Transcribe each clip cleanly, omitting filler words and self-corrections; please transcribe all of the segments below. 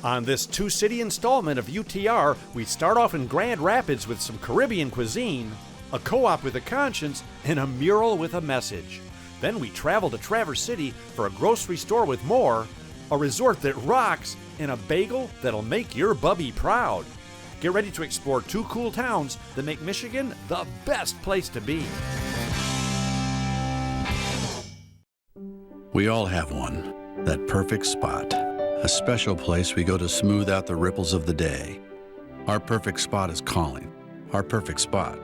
On this two-city installment of UTR, we start off in Grand Rapids with some Caribbean cuisine, a co-op with a conscience, and a mural with a message. Then we travel to Travers City for a grocery store with more, a resort that rocks, and a bagel that'll make your bubbie proud. Get ready to explore two cool towns that make Michigan the best place to be. We all have one, that perfect spot, a special place we go to smooth out the ripples of the day. Our perfect spot is calling. Our perfect spot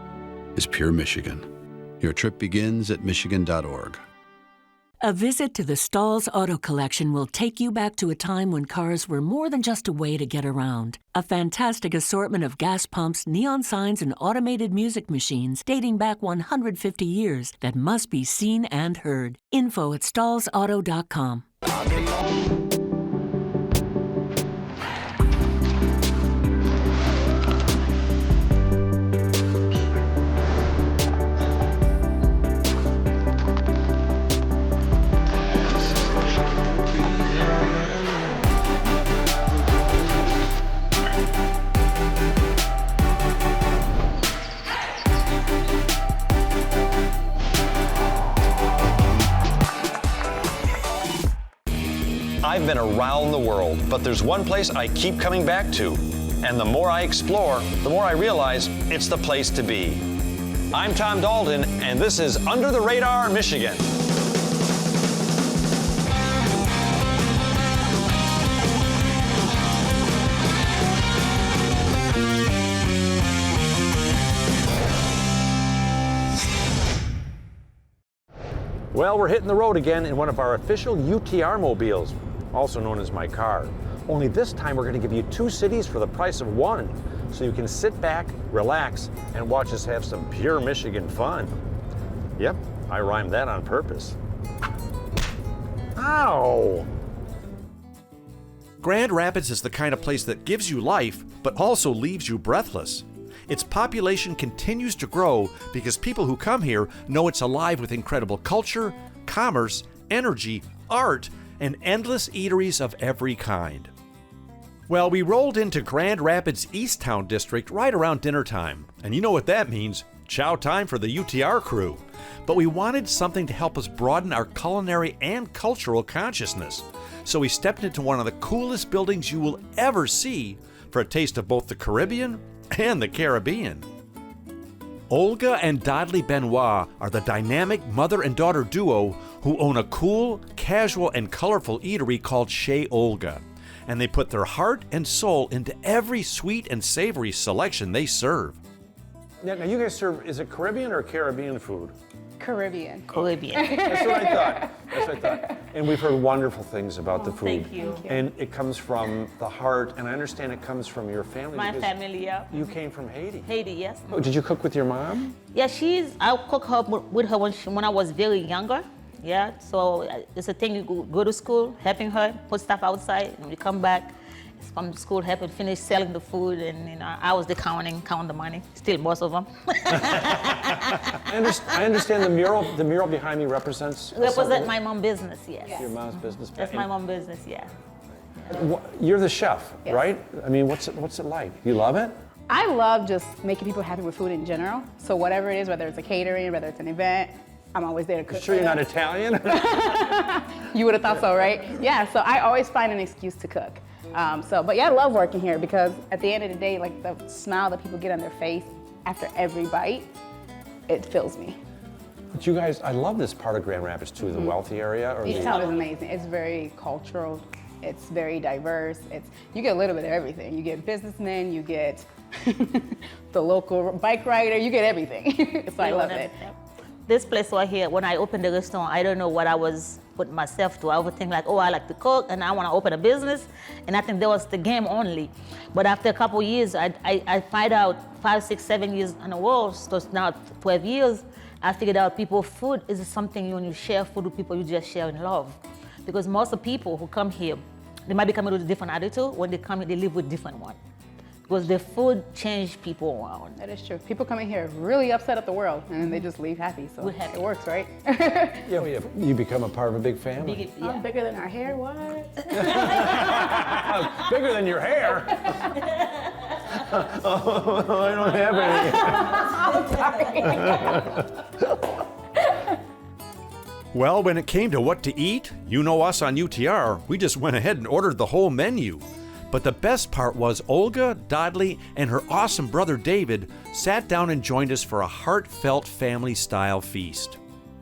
is pure Michigan. Your trip begins at michigan.org. A visit to the Stahl's Auto Collection will take you back to a time when cars were more than just a way to get around. A fantastic assortment of gas pumps, neon signs, and automated music machines dating back 150 years that must be seen and heard. Info at stahlsauto.com. I've been around the world, but there's one place I keep coming back to. And the more I explore, the more I realize it's the place to be. I'm Tom Dalton, and this is Under the Radar, Michigan. Well, we're hitting the road again in one of our official UTR mobiles, also known as my car. Only this time we're going to give you two cities for the price of one, so you can sit back, relax, and watch us have some pure Michigan fun. Yep, I rhymed that on purpose. Ow! Grand Rapids is the kind of place that gives you life, but also leaves you breathless. Its population continues to grow because people who come here know it's alive with incredible culture, commerce, energy, art, and endless eateries of every kind. Well, we rolled into Grand Rapids Easttown District right around dinner time, and you know what that means, chow time for the UTR crew. But we wanted something to help us broaden our culinary and cultural consciousness, so we stepped into one of the coolest buildings you will ever see for a taste of both the Caribbean and the Caribbean. Olga and Dudley Benoit are the dynamic mother and daughter duo who own a cool, casual, and colorful eatery called Chez Olga. And they put their heart and soul into every sweet and savory selection they serve. Now you guys serve, is it Caribbean or Caribbean food? Caribbean. That's what I thought. And we've heard wonderful things about the food. Thank you. And it comes from the heart, and I understand it comes from your family. My family, yeah. You came from Haiti. Haiti, yes. Oh, did you cook with your mom? Yeah, I cook her with her when I was very younger. Yeah, so it's a thing, you go to school, helping her, put stuff outside, and we come back from school, helping finish selling the food, and I was the count the money, still most of them. I understand the mural behind me represents my mom's business, yes. Your mom's business. That's my mom's business, yeah. You're the chef, Yes. right? I mean, what's it like? You love it? I love just making people happy with food in general. So whatever it is, whether it's a catering, whether it's an event, I'm always there to cook. Sure you're not Italian? You would have thought so, right? Yeah, so I always find an excuse to cook. But yeah, I love working here because at the end of the day, like the smile that people get on their face after every bite, it fills me. But you guys, I love this part of Grand Rapids too, the wealthy area. Easttown is amazing. It's very cultural. It's very diverse. You get a little bit of everything. You get businessmen, you get the local bike rider, you get everything. So I love it. This place right here, when I opened the restaurant, I don't know what I was putting myself to. I would think like, oh, I like to cook and I want to open a business. And I think that was the game only. But after a couple of years, I find out 5, 6, 7 years in a row, so it's now 12 years, I figured out food is something when you share food with people, you just share in love. Because most of the people who come here, they might be coming with a different attitude. When they come here, they live with different one. because the food changed people around. That is true. People come in here really upset at the world, and then they just leave happy. So We're happy. it works, right? Yeah, you become a part of a big family. Big- Oh, yeah. bigger than our hair, what? Bigger than your hair. Oh, I don't have any. Well, when it came to what to eat, you know us on UTR, we just went ahead and ordered the whole menu. But the best part was Olga, Dodley, and her awesome brother David sat down and joined us for a heartfelt family-style feast.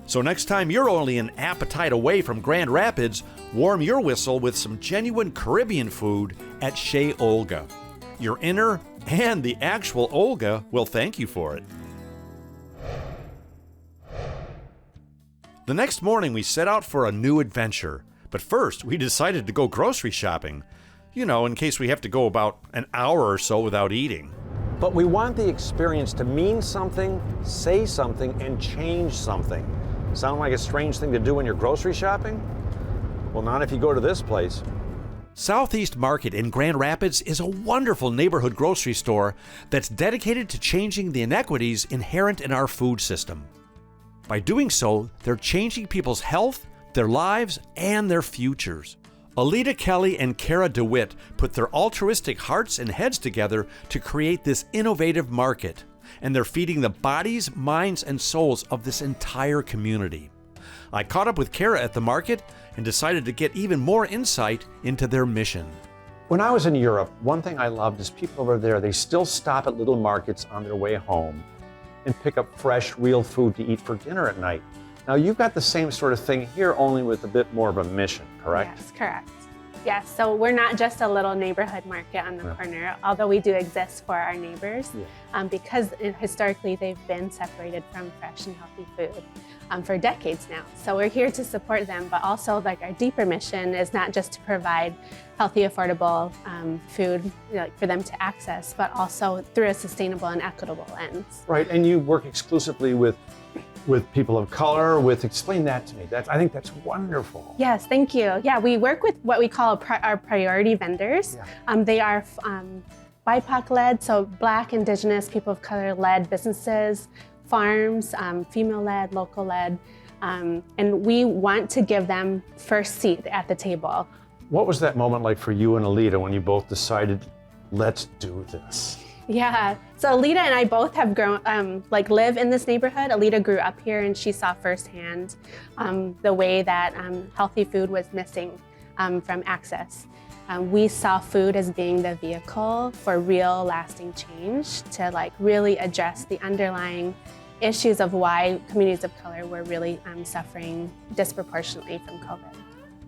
So next time you're only an appetite away from Grand Rapids, warm your whistle with some genuine Caribbean food at Chez Olga. Your inner and the actual Olga will thank you for it. The next morning we set out for a new adventure, but first we decided to go grocery shopping. You know, in case we have to go about an hour or so without eating. But we want the experience to mean something, say something, and change something. Sound like a strange thing to do when you're grocery shopping? Well, not if you go to this place. Southeast Market in Grand Rapids is a wonderful neighborhood grocery store that's dedicated to changing the inequities inherent in our food system. By doing so, they're changing people's health, their lives, and their futures. Alita Kelly and Kara DeWitt put their altruistic hearts and heads together to create this innovative market, and they're feeding the bodies, minds, and souls of this entire community. I caught up with Kara at the market and decided to get even more insight into their mission. When I was in Europe, one thing I loved is people over there, they still stop at little markets on their way home and pick up fresh, real food to eat for dinner at night. Now, you've got the same sort of thing here, only with a bit more of a mission, correct? Yes, correct. Yes, so we're not just a little neighborhood market on the corner, although we do exist for our neighbors, because historically they've been separated from fresh and healthy food for decades now. So we're here to support them, but also like our deeper mission is not just to provide healthy, affordable food for them to access, but also through a sustainable and equitable lens. Right, and you work exclusively with people of color, explain that to me. I think that's wonderful. Yes, thank you. Yeah, we work with what we call our priority vendors. They are BIPOC-led, so Black, Indigenous, people of color-led businesses, farms, female-led, local-led, and we want to give them first seat at the table. What was that moment like for you and Alita when you both decided, let's do this? Yeah, so Alita and I both have grown, live in this neighborhood. Alita grew up here and she saw firsthand the way that healthy food was missing from access. We saw food as being the vehicle for real lasting change to really address the underlying issues of why communities of color were really suffering disproportionately from COVID.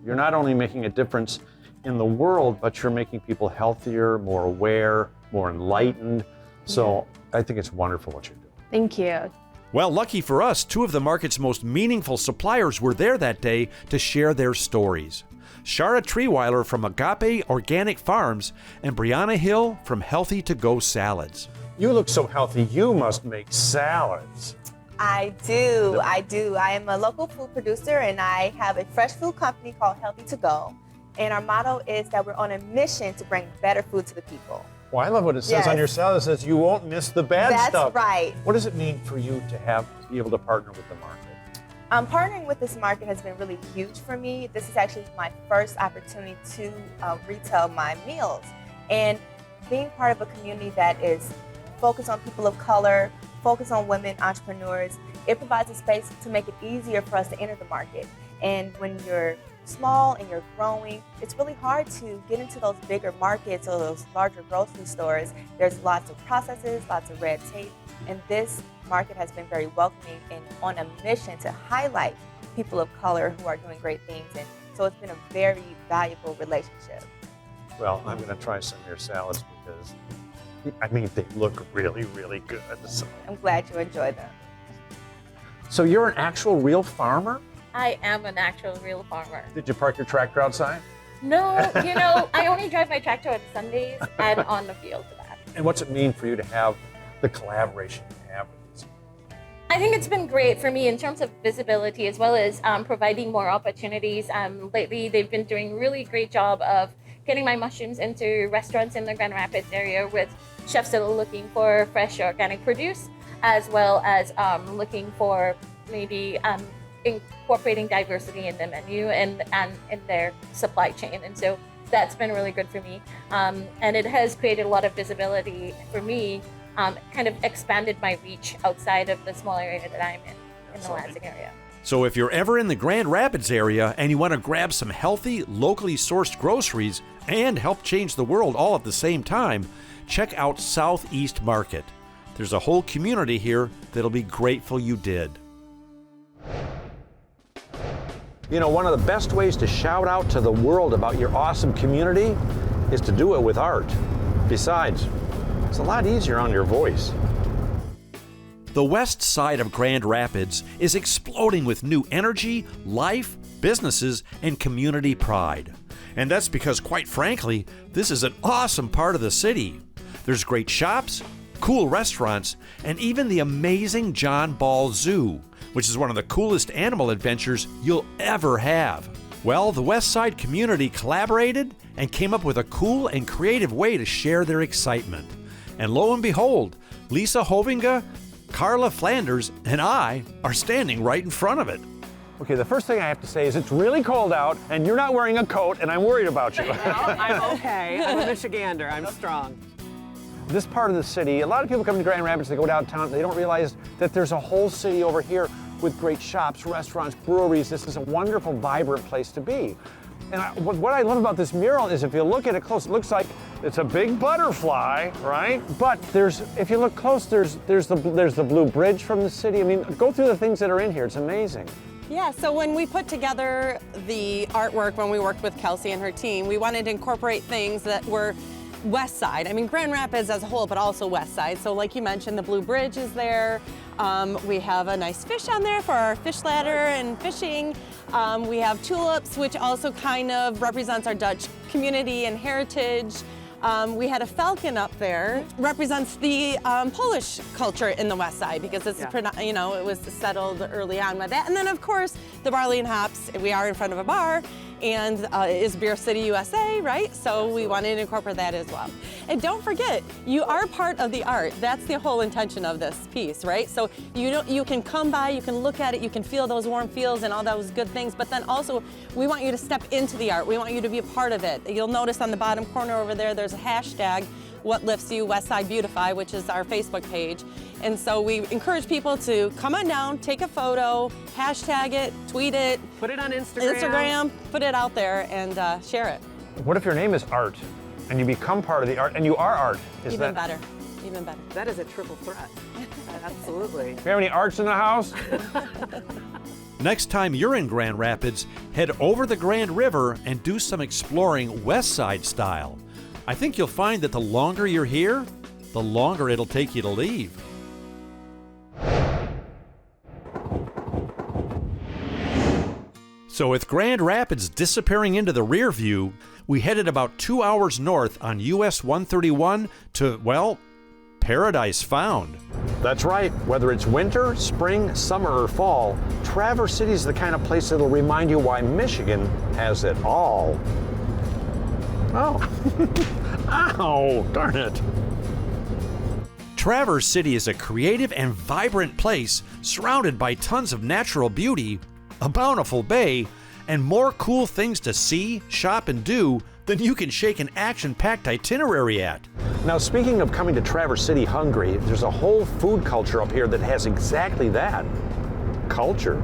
You're not only making a difference in the world, but you're making people healthier, more aware, more enlightened. So I think it's wonderful what you're doing. Thank you. Well, lucky for us, two of the market's most meaningful suppliers were there that day to share their stories. Shara Treeweiler from Agape Organic Farms and Brianna Hill from Healthy To Go Salads. You look so healthy, you must make salads. I do. I am a local food producer and I have a fresh food company called Healthy To Go. And our motto is that we're on a mission to bring better food to the people. Well, I love what it says on your salad. It says you won't miss the bad stuff. That's right. What does it mean for you to be able to partner with the market? Partnering with this market has been really huge for me. This is actually my first opportunity to retail my meals. And being part of a community that is focused on people of color, focused on women entrepreneurs, it provides a space to make it easier for us to enter the market. And when you're small and you're growing, it's really hard to get into those bigger markets or those larger grocery stores. There's lots of processes, lots of red tape, and this market has been very welcoming and on a mission to highlight people of color who are doing great things. And so it's been a very valuable relationship. Well, I'm going to try some of your salads because, they look really, really good. So. I'm glad you enjoy them. So you're an actual real farmer? I am an actual real farmer. Did you park your tractor outside? No, I only drive my tractor on Sundays and on the field for that. And what's it mean for you to have the collaboration you have with these? I think it's been great for me in terms of visibility as well as providing more opportunities. Lately, they've been doing a really great job of getting my mushrooms into restaurants in the Grand Rapids area with chefs that are looking for fresh organic produce, as well as looking for maybe incorporating diversity in the menu and in their supply chain. And so that's been really good for me. And it has created a lot of visibility for me, kind of expanded my reach outside of the small area that I'm in the Lansing area. So if you're ever in the Grand Rapids area and you want to grab some healthy, locally sourced groceries and help change the world all at the same time, check out Southeast Market. There's a whole community here that'll be grateful you did. You know, one of the best ways to shout out to the world about your awesome community is to do it with art. Besides, it's a lot easier on your voice. The west side of Grand Rapids is exploding with new energy, life, businesses, and community pride. And that's because, quite frankly, this is an awesome part of the city. There's great shops, cool restaurants, and even the amazing John Ball Zoo, which is one of the coolest animal adventures you'll ever have. Well, the West Side community collaborated and came up with a cool and creative way to share their excitement. And lo and behold, Lisa Hovinga, Carla Flanders, and I are standing right in front of it. Okay, the first thing I have to say is it's really cold out and you're not wearing a coat and I'm worried about you. No, I'm okay. I'm a Michigander. I'm strong. This part of the city, a lot of people come to Grand Rapids, they go downtown, they don't realize that there's a whole city over here with great shops, restaurants, breweries. This is a wonderful, vibrant place to be. And what I love about this mural is if you look at it close, it looks like it's a big butterfly, right? But if you look close, there's the blue bridge from the city. I mean, go through the things that are in here. It's amazing. Yeah, so when we put together the artwork, when we worked with Kelsey and her team, we wanted to incorporate things that were West Side. I mean, Grand Rapids as a whole, but also West Side. So like you mentioned, the Blue Bridge is there. We have a nice fish on there for our fish ladder and fishing. We have tulips, which also kind of represents our Dutch community and heritage. We had a falcon up there, represents the Polish culture in the West Side because it's, you know, it was settled early on by that. And then of course, the barley and hops, we are in front of a bar and is Beer City, USA, right? So we wanted to incorporate that as well. And don't forget, you are part of the art. That's the whole intention of this piece, right? So you can come by, you can look at it, you can feel those warm feels and all those good things, but then also we want you to step into the art. We want you to be a part of it. You'll notice on the bottom corner over there, there's a hashtag, What Lifts You, Westside Beautify, which is our Facebook page. And so we encourage people to come on down, take a photo, hashtag it, tweet it. Put it on Instagram. Put it out there and share it. What if your name is Art and you become part of the art and you are art? Even better. That is a triple threat. Absolutely. Do you have any arts in the house? Next time you're in Grand Rapids, head over the Grand River and do some exploring West Side style. I think you'll find that the longer you're here, the longer it'll take you to leave. So with Grand Rapids disappearing into the rear view, we headed about 2 hours north on US 131 to, well, Paradise Found. That's right. Whether it's winter, spring, summer, or fall, Travers City is the kind of place that'll remind you why Michigan has it all. Oh. Ow, darn it. Travers City is a creative and vibrant place surrounded by tons of natural beauty, a bountiful bay, and more cool things to see, shop, and do than you can shake an action-packed itinerary at. Now, speaking of coming to Travers City hungry, there's a whole food culture up here that has exactly that. Culture.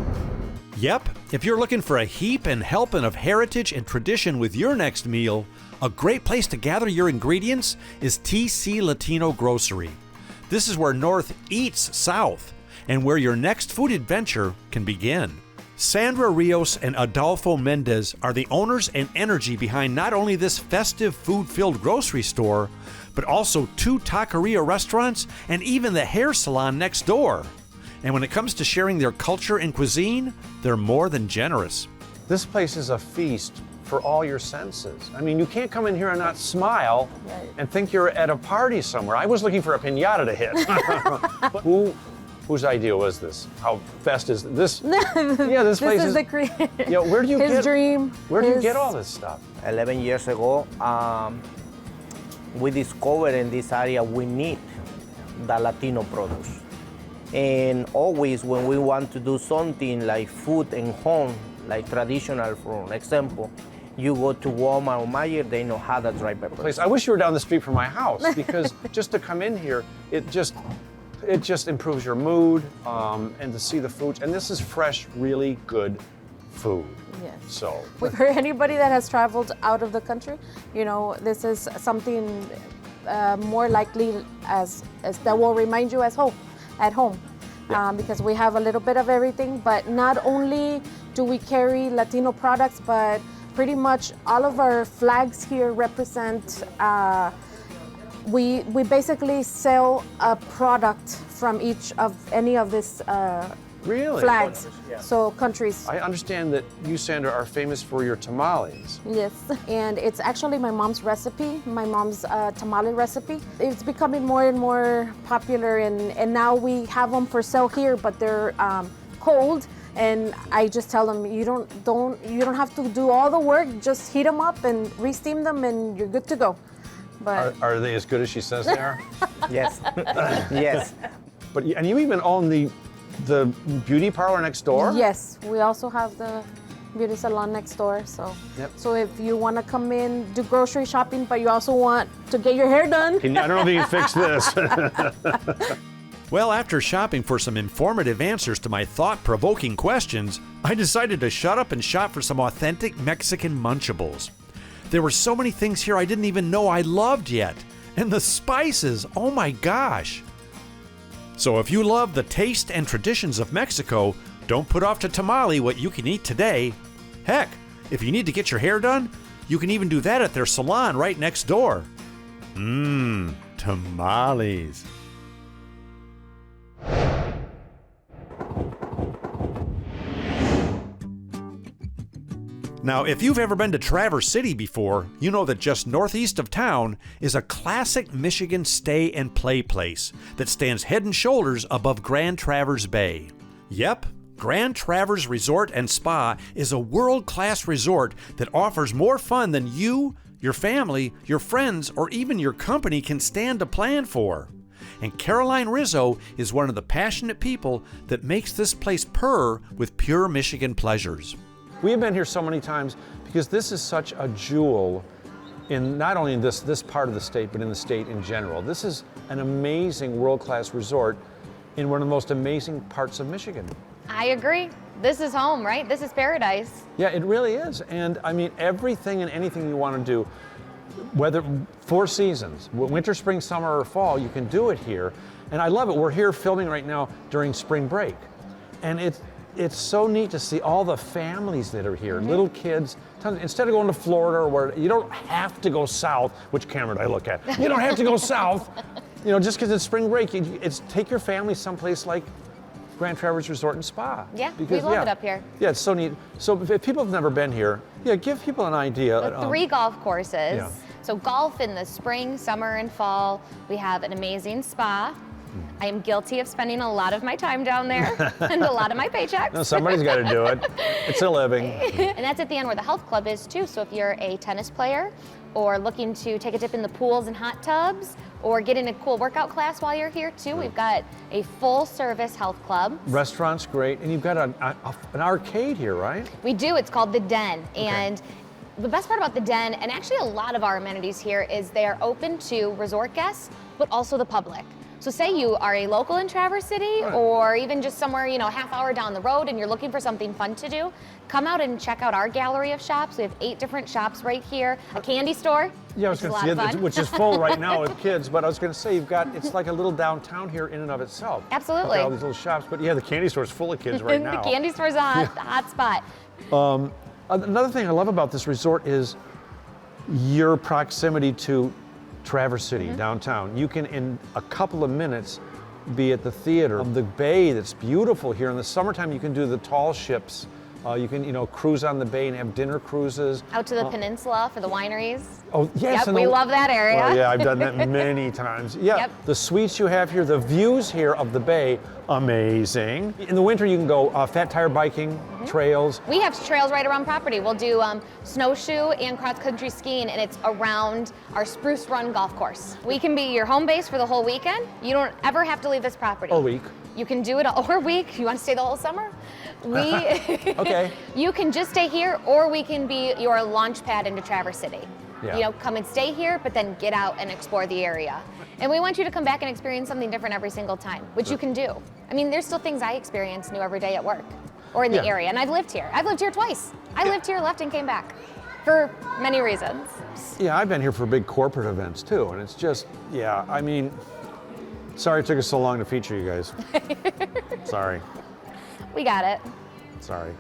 Yep, if you're looking for a heap and helping of heritage and tradition with your next meal, a great place to gather your ingredients is TC Latino Grocery. This is where North eats South, and where your next food adventure can begin. Sandra Rios and Adolfo Mendez are the owners and energy behind not only this festive food-filled grocery store, but also 2 taqueria restaurants and even the hair salon next door. And when it comes to sharing their culture and cuisine, they're more than generous. This place is a feast for all your senses. I mean, you can't come in here and not smile and think you're at a party somewhere. I was looking for a piñata to hit. Who Whose idea was this? How fast is this? Yeah, this place is the creator. Yeah, where do you his get dream. Where do you get all this stuff? 11 years ago, we discovered in this area we need the Latino products. And always when we want to do something like food and home, like traditional, for example, you go to Walmart or Meijer, they know how to dry peppers. I wish you were down the street from my house, because just to come in here, it just improves your mood, and to see the foods. And this is fresh, really good food. Yes. So For anybody that has traveled out of the country, you know, this is something more likely as that will remind you at home. Yeah. Because we have a little bit of everything, but not only do we carry Latino products, but pretty much all of our flags here represent, we basically sell a product from each of any of these really? flags, Yeah. so countries. I understand that you, Sandra, are famous for your tamales. Yes, and it's actually my mom's recipe, my mom's tamale recipe. It's becoming more and more popular, and now we have them for sale here, but they're cold. And I just tell them, you don't have to do all the work. Just heat them up and re-steam them, and you're good to go. But Are they as good as she says they are? Yes, yes. And you even own the beauty parlor next door? yes, we also have the beauty salon next door. So, Yep. so if you want to come in, do grocery shopping, but you also want to get your hair done. I don't know if you can fix this. Well, after shopping for some informative answers to my thought-provoking questions, I decided to shut up and shop for some authentic Mexican Munchables. There were so many things here I didn't even know I loved yet. And the spices, oh my gosh. So if you love the taste and traditions of Mexico, don't put off to tamale what you can eat today. Heck, if you need to get your hair done, you can even do that at their salon right next door. Tamales. Now, if you've ever been to Travers City before, you know that just northeast of town is a classic Michigan stay and play place that stands head and shoulders above Grand Travers Bay. Yep, Grand Travers Resort and Spa is a world-class resort that offers more fun than you, your family, your friends, or even your company can stand to plan for. And Caroline Rizzo is one of the passionate people that makes this place purr with pure Michigan pleasures. We have been here so many times because this is such a jewel in not only in this part of the state, but in the state in general. This is an amazing world-class resort in one of the most amazing parts of Michigan. I agree. This is home, right? This is paradise. Yeah, it really is. And I mean, everything and anything you want to do, whether 4 seasons, winter, spring, summer, or fall, you can do it here. And I love it. We're here filming right now during spring break. And it's so neat to see all the families that are here, little kids. Instead of going to Florida or where, you don't have to go south. Which camera did I look at? You don't have to go south. You know, just because it's spring break, it's take your family someplace like Grand Travers Resort and Spa. Yeah, we love it up here. Yeah, it's so neat. So if people have never been here, yeah, give people an idea. The 3 golf courses. Yeah. So golf in the spring, summer, and fall. We have an amazing spa. I am guilty of spending a lot of my time down there and a lot of my paychecks. No, somebody's got to do it. It's a living. And that's at the end where the health club is too. So if you're a tennis player or looking to take a dip in the pools and hot tubs or get in a cool workout class while you're here too, we've got a full service health club. Restaurant's great. And you've got an arcade here, right? We do. It's called The Den. And the best part about The Den, and actually a lot of our amenities here, is they are open to resort guests, but also the public. So say you are a local in Travers City or even just somewhere, you know, a half hour down the road and you're looking for something fun to do, come out and check out our gallery of shops. We have 8 different shops right here, a candy store. Yeah, I was going to say, which is full right now with kids, but I was going to say, it's like a little downtown here in and of itself. Absolutely. All these little shops, but yeah, the candy store's full of kids right now. The candy store's a hot spot. Another thing I love about this resort is your proximity to Travers City, downtown. You can, in a couple of minutes, be at the theater. The bay that's beautiful here. In the summertime, you can do the tall ships You can, cruise on the bay and have dinner cruises. Out to the peninsula for the wineries. Oh, yes. Yep, we love that area. Well, yeah, I've done that many times. Yeah, Yep. The suites you have here, the views here of the bay, amazing. In the winter, you can go fat tire biking, trails. We have trails right around property. We'll do snowshoe and cross-country skiing, and it's around our Spruce Run golf course. We can be your home base for the whole weekend. You don't ever have to leave this property. Or week. You can do it or a week. You want to stay the whole summer? Okay. You can just stay here, or we can be your launch pad into Travers City. Yeah. Come and stay here, but then get out and explore the area. And we want you to come back and experience something different every single time, which you can do. I mean, there's still things I experience new every day at work or in the area, and I've lived here. I've lived here twice. I lived here, left, and came back for many reasons. Yeah, I've been here for big corporate events too, and it's just, sorry it took us so long to feature you guys. Sorry. We got it. Sorry.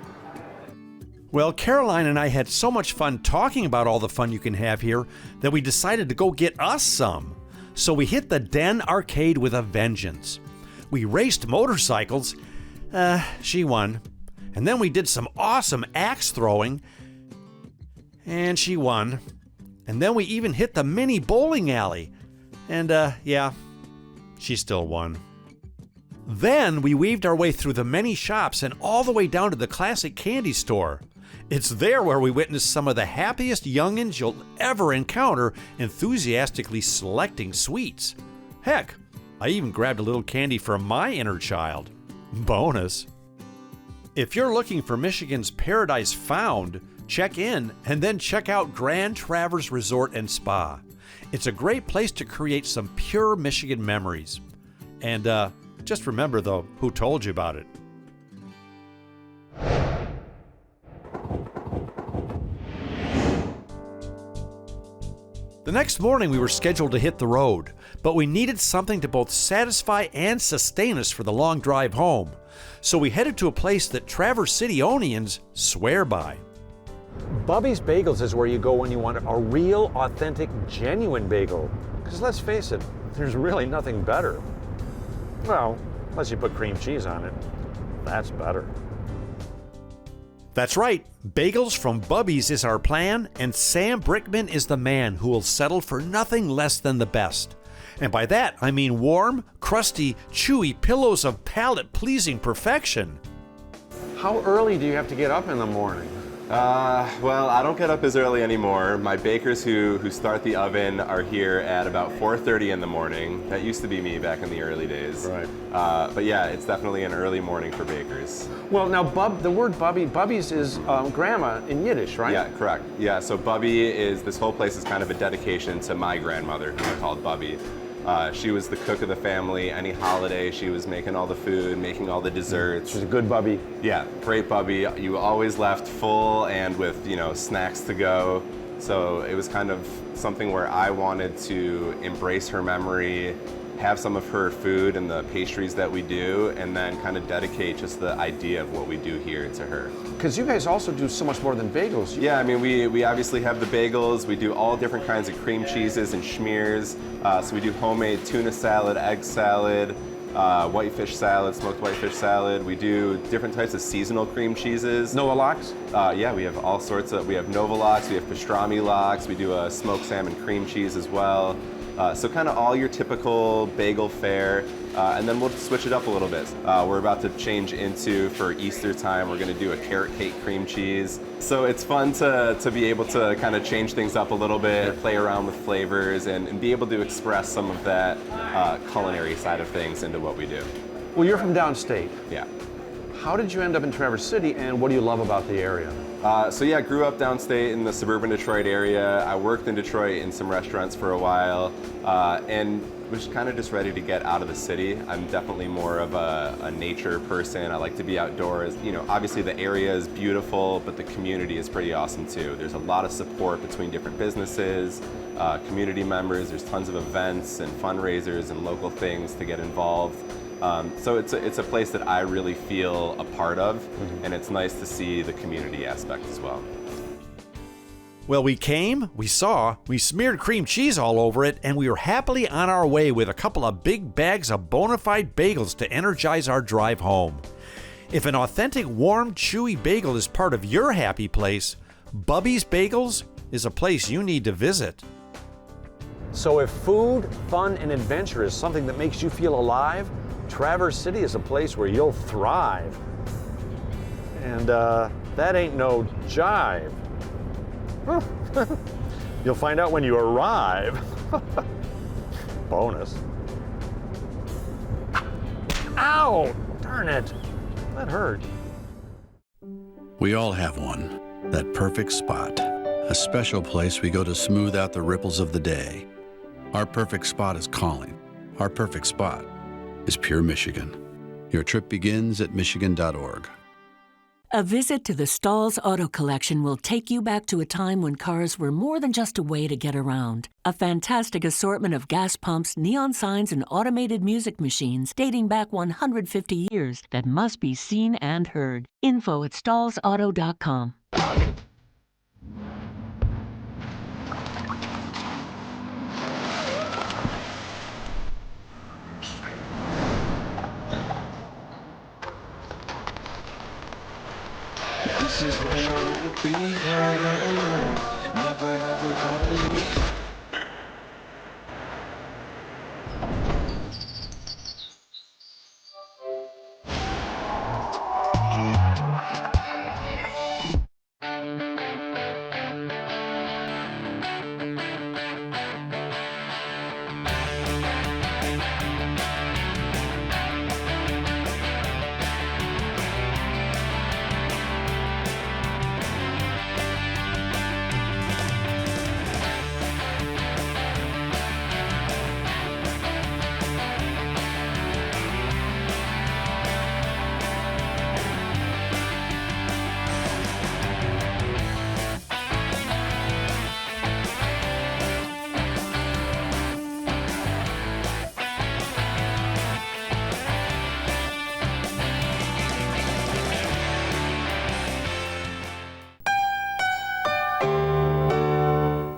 Well, Caroline and I had so much fun talking about all the fun you can have here that we decided to go get us some. So we hit the Den Arcade with a vengeance. We raced motorcycles. She won. And then we did some awesome axe throwing. And she won. And then we even hit the mini bowling alley. And she still won. Then we weaved our way through the many shops and all the way down to the classic candy store. It's there where we witnessed some of the happiest youngins you'll ever encounter enthusiastically selecting sweets. Heck, I even grabbed a little candy for my inner child. Bonus. If you're looking for Michigan's Paradise Found, check in and then check out Grand Travers Resort and Spa. It's a great place to create some pure Michigan memories. And just remember, though, who told you about it. The next morning, we were scheduled to hit the road, but we needed something to both satisfy and sustain us for the long drive home. So we headed to a place that Travers City-onians swear by. Bubbies Bagels is where you go when you want a real, authentic, genuine bagel. Because let's face it, there's really nothing better. Well, unless you put cream cheese on it. That's better. That's right, bagels from Bubbies is our plan, and Sam Brickman is the man who will settle for nothing less than the best. And by that, I mean warm, crusty, chewy pillows of palate-pleasing perfection. How early do you have to get up in the morning? Well, I don't get up as early anymore. My bakers who start the oven are here at about 4:30 in the morning. That used to be me back in the early days. Right. But yeah, it's definitely an early morning for bakers. Well, now the word Bubbies is grandma in Yiddish, right? Yeah, correct. Yeah, so Bubbie this whole place is kind of a dedication to my grandmother, who I called Bubbie. She was the cook of the family. Any holiday, she was making all the food, making all the desserts. She's a good Bubbie. Yeah, great Bubbie. You always left full and with, snacks to go. So it was kind of something where I wanted to embrace her memory, have some of her food and the pastries that we do, and then kind of dedicate just the idea of what we do here to her. Because you guys also do so much more than bagels. Yeah, I mean, we obviously have the bagels. We do all different kinds of cream cheeses and schmears. So we do homemade tuna salad, egg salad, whitefish salad, smoked whitefish salad. We do different types of seasonal cream cheeses. Nova lox? Yeah, we have all sorts of, we have Nova lox, we have pastrami lox, we do a smoked salmon cream cheese as well. So kind of all your typical bagel fare, and then we'll switch it up a little bit. We're about to change into, for Easter time, we're gonna do a carrot cake cream cheese. So it's fun to be able to kind of change things up a little bit, play around with flavors, and be able to express some of that culinary side of things into what we do. Well, you're from downstate. Yeah. How did you end up in Travers City, and what do you love about the area? So yeah, grew up downstate in the suburban Detroit area. I worked in Detroit in some restaurants for a while, and was kind of just ready to get out of the city. I'm definitely more of a nature person. I like to be outdoors. Obviously the area is beautiful, but the community is pretty awesome too. There's a lot of support between different businesses, community members. There's tons of events and fundraisers and local things to get involved. So it's a place that I really feel a part of, and it's nice to see the community aspect as well. Well, we came, we saw, we smeared cream cheese all over it, and we were happily on our way with a couple of big bags of bona fide bagels to energize our drive home. If an authentic, warm, chewy bagel is part of your happy place, Bubbies Bagels is a place you need to visit. So if food, fun, and adventure is something that makes you feel alive, Travers City is a place where you'll thrive. And that ain't no jive. You'll find out when you arrive. Bonus. Ow! Darn it. That hurt. We all have one. That perfect spot. A special place we go to smooth out the ripples of the day. Our perfect spot is calling. Our perfect spot is pure Michigan. Your trip begins at michigan.org. A visit to the Stalls Auto Collection will take you back to a time when cars were more than just a way to get around. A fantastic assortment of gas pumps, neon signs, and automated music machines dating back 150 years that must be seen and heard. Info at stallsauto.com. This is where I will be.